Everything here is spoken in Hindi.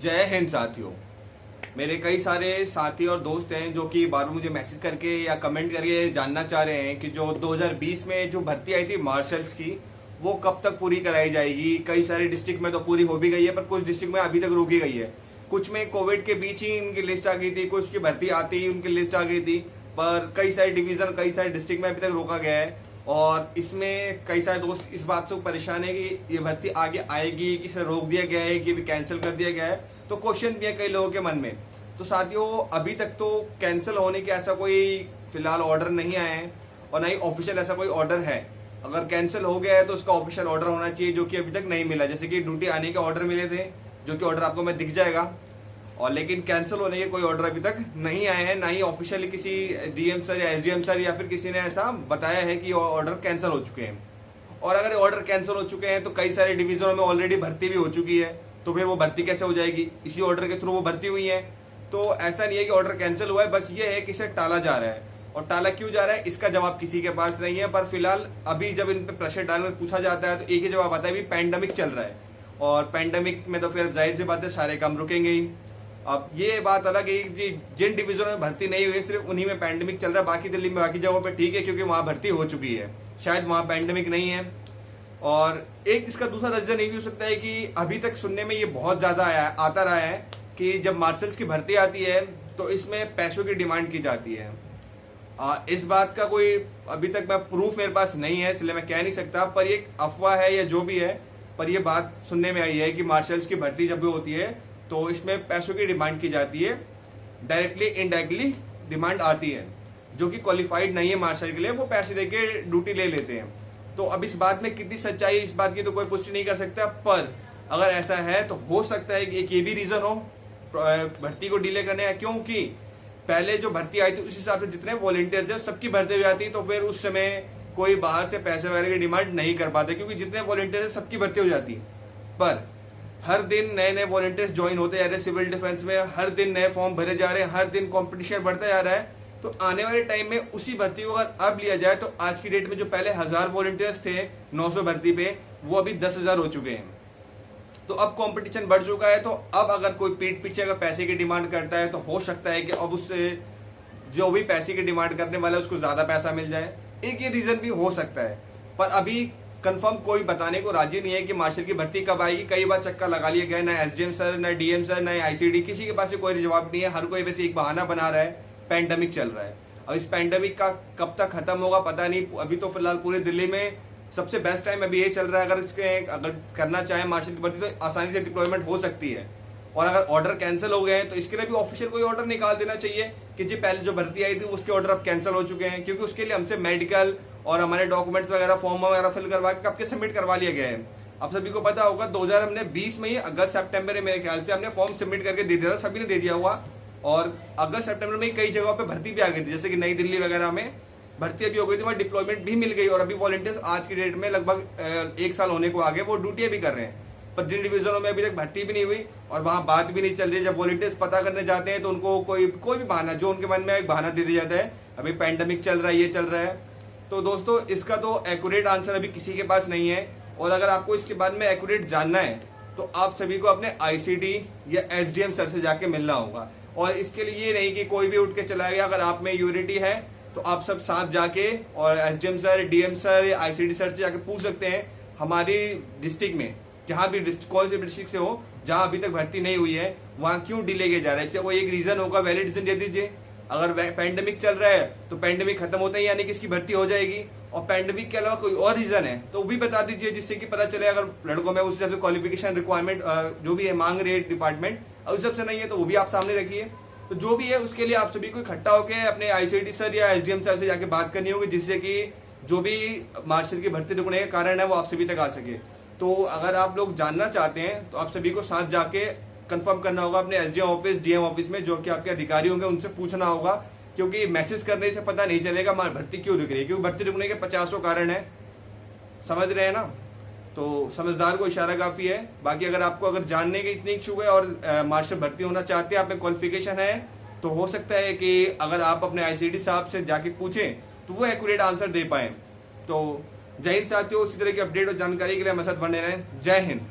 जय हिंद साथियों। मेरे कई सारे साथी और दोस्त हैं जो कि बार बार मुझे मैसेज करके या कमेंट करके जानना चाह रहे हैं कि जो 2020 में जो भर्ती आई थी मार्शल्स की वो कब तक पूरी कराई जाएगी। कई सारे डिस्ट्रिक्ट में तो पूरी हो भी गई है, पर कुछ डिस्ट्रिक्ट में अभी तक रोकी गई है। कुछ में कोविड के बीच ही इनकी लिस्ट आ गई थी, कुछ की भर्ती आती ही उनकी लिस्ट आ गई थी, पर कई सारे डिवीजन कई सारे डिस्ट्रिक्ट में अभी तक रोका गया है। और इसमें कई सारे दोस्त इस बात से परेशान है कि ये भर्ती आगे आएगी कि इसे रोक दिया गया है कि कैंसिल कर दिया गया है। तो क्वेश्चन भी है कई लोगों के मन में। तो साथियों, अभी तक तो कैंसिल होने के ऐसा कोई फिलहाल ऑर्डर नहीं आया है और ना ही ऑफिशियल ऐसा कोई ऑर्डर है। अगर कैंसिल हो गया है तो उसका ऑफिशियल ऑर्डर होना चाहिए, जो कि अभी तक नहीं मिला। जैसे कि ड्यूटी आने के ऑर्डर मिले थे, जो कि ऑर्डर आपको मैं दिख जाएगा, और लेकिन कैंसिल होने के कोई ऑर्डर अभी तक नहीं आए हैं। ना ही ऑफिशियली किसी डीएम सर या एसडीएम सर या फिर किसी ने ऐसा बताया है कि ऑर्डर कैंसिल हो चुके हैं। और अगर ऑर्डर कैंसिल हो चुके हैं तो कई सारे डिवीजनों में ऑलरेडी भर्ती भी हो चुकी है, तो फिर वो भर्ती कैसे हो जाएगी? इसी ऑर्डर के थ्रू वो भर्ती हुई है। तो ऐसा नहीं है कि ऑर्डर कैंसिल हुआ है, बस ये है कि इसे टाला जा रहा है। और टाला क्यों जा रहा है इसका जवाब किसी के पास नहीं है। पर फिलहाल अभी जब इन पर प्रेशर डालकर पूछा जाता है तो एक ही जवाब आता है, भी पैंडेमिक चल रहा है। और पैंडेमिक में तो फिर जाहिर सी बात है सारे काम रुकेंगे ही। अब ये बात अलग है कि जिन डिवीजनों में भर्ती नहीं हुई सिर्फ उन्हीं में पैंडेमिक चल रहा है। बाकी दिल्ली में बाकी जगहों पे ठीक है, क्योंकि वहां भर्ती हो चुकी है, शायद वहां पैंडेमिक नहीं है। और एक इसका दूसरा रीजन ये भी हो सकता है कि अभी तक सुनने में ये बहुत ज्यादा आता रहा है कि जब मार्शल्स की भर्ती आती है तो इसमें पैसों की डिमांड की जाती है। इस बात का कोई अभी तक मैं प्रूफ मेरे पास नहीं है, इसलिए मैं कह नहीं सकता, पर ये अफवाह है या जो भी है, पर ये बात सुनने में आई है कि मार्शल्स की भर्ती जब भी होती है तो इसमें पैसों की डिमांड की जाती है। डायरेक्टली इनडायरेक्टली डिमांड आती है। जो कि क्वालिफाइड नहीं है मार्शल के लिए, वो पैसे देके ड्यूटी ले लेते हैं। तो अब इस बात में कितनी सच्चाई, इस बात की तो कोई पुष्टि नहीं कर सकता, पर अगर ऐसा है तो हो सकता है कि एक ये भी रीजन हो भर्ती को डिले करने का। क्योंकि पहले जो भर्ती आई थी उस हिसाब से जितने वॉलंटियर्स है सबकी भर्ती हो जाती, तो फिर उस समय कोई बाहर से पैसे वगैरह की डिमांड नहीं कर पाते, क्योंकि जितने वॉलंटियर्स सबकी भर्ती हो जाती। पर हर दिन नए नए वॉलंटियर्स ज्वाइन होते जा रहे हैं सिविल डिफेंस में, हर दिन नए फॉर्म भरे जा रहे हैं, हर दिन कंपटीशन बढ़ता जा रहा है। तो आने वाले टाइम में उसी भर्ती को अगर अब लिया जाए तो आज की डेट में जो पहले 1000 वॉलंटियर्स थे 900 भर्ती पे, वो अभी 10,000 हो चुके हैं। तो अब कंपटीशन बढ़ चुका है। तो अब अगर कोई पीठ पीछे अगर पैसे की डिमांड करता है तो हो सकता है कि अब उससे जो भी पैसे की डिमांड करने वाला है उसको ज्यादा पैसा मिल जाए। एक ये रीजन भी हो सकता है, पर अभी कंफर्म कोई बताने को राजी नहीं है कि मार्शल की भर्ती कब आएगी। कई बार चक्कर लगा लिया गया, ना एसडीएम सर, ना डीएम सर, ना आईसीडी, किसी के पास कोई जवाब नहीं है। हर कोई वैसे एक बहाना बना रहा है, पैंडेमिक चल रहा है। अब इस पैंडेमिक का कब तक खत्म होगा पता नहीं। अभी तो फिलहाल पूरे दिल्ली में सबसे बेस्ट टाइम अभी ये चल रहा है। अगर करना चाहे मार्शल की भर्ती तो आसानी से डिप्लॉयमेंट हो सकती है। और अगर ऑर्डर कैंसिल हो गए हैं तो इसके लिए भी ऑफिशियल कोई ऑर्डर निकाल देना चाहिए कि जी पहले जो भर्ती आई थी उसके ऑर्डर अब कैंसिल हो चुके हैं, क्योंकि उसके लिए हमसे मेडिकल और हमारे डॉक्यूमेंट्स वगैरह फॉर्म वगैरह फिल करवा के कब के सबमिट करवा लिया गया है। अब सभी को पता होगा 2020 में ही अगस्त सितंबर में मेरे ख्याल से हमने फॉर्म सबमिट करके दे दिया था, सभी ने दे दिया हुआ। और अगस्त सितंबर में कई जगहों पे भर्ती भी आ गई थी, जैसे कि नई दिल्ली वगैरह में भर्ती अभी हो गई थी, वहाँ डिप्लॉयमेंट भी मिल गई। और अभी वॉलंटियर्स आज की डेट में लगभग 1 साल होने को आगे वो ड्यूटियां भी कर रहे हैं। पर जिन डिवीजनों में अभी तक भर्ती भी नहीं हुई और वहां बात भी नहीं चल रही, जब वॉलंटियर्स पता करने जाते हैं तो उनको कोई भी बहाना, जो उनके मन में एक बहाना दे दिया जाता है, अभी पैंडेमिक चल रहा है, ये चल रहा है। तो दोस्तों, इसका तो एक्यूरेट आंसर अभी किसी के पास नहीं है। और अगर आपको इसके बारे में एक्यूरेट जानना है तो आप सभी को अपने आईसीडी या एसडीएम सर से जाके मिलना होगा। और इसके लिए ये नहीं कि कोई भी उठ के चला गया। अगर आप में यूनिटी है तो आप सब साथ जाके और एसडीएम सर, डीएम सर या आईसीडी सर से जाके पूछ सकते हैं हमारी डिस्ट्रिक्ट में, जहां भी कौन से डिस्ट्रिक्ट से हो जहां अभी तक भर्ती नहीं हुई है, वहां क्यों डिले किया जा रहा है। इससे कोई एक रीजन होगा, वैलिड रीजन दे दीजिए। अगर पैंडेमिक चल रहा है तो पैंडेमिक खत्म होता ही यानी कि इसकी भर्ती हो जाएगी। और पैंडेमिक के अलावा कोई और रीजन है तो वो भी बता दीजिए, जिससे कि पता चले अगर लड़कों में उस हिसाब से क्वालिफिकेशन रिक्वायरमेंट जो भी है मांग रही है डिपार्टमेंट, उस हिसाब से नहीं है तो वो भी आप सामने रखिए। तो जो भी है उसके लिए आप सभी को इकट्ठा होकर अपने आईसीडी सर या एसडीएम सर से जाके बात करनी होगी, जिससे कि जो भी मार्शल की भर्ती रुकने के कारण है वो आप सभी तक आ सके। तो अगर आप लोग जानना चाहते हैं तो आप सभी को साथ जाके कंफर्म करना होगा अपने एसडीएम ऑफिस, डीएम ऑफिस में, जो कि आपके अधिकारी होंगे, उनसे पूछना होगा। क्योंकि मैसेज करने से पता नहीं चलेगा भर्ती क्यों रुक रही है, क्योंकि भर्ती रुकने के 50 कारण है, समझ रहे हैं ना। तो समझदार को इशारा काफी है। बाकी अगर जानने की इतनी इच्छुक है और मार्शल भर्ती होना चाहते हैं, आप में क्वालिफिकेशन है, तो हो सकता है कि अगर आप अपने आईसीडी साहब से जाके पूछें तो वो एक्यूरेट आंसर दे पाए। तो जय हिंद साथियों, इसी तरह की अपडेट और जानकारी के लिए हमारे साथ बने रहें। जय हिंद।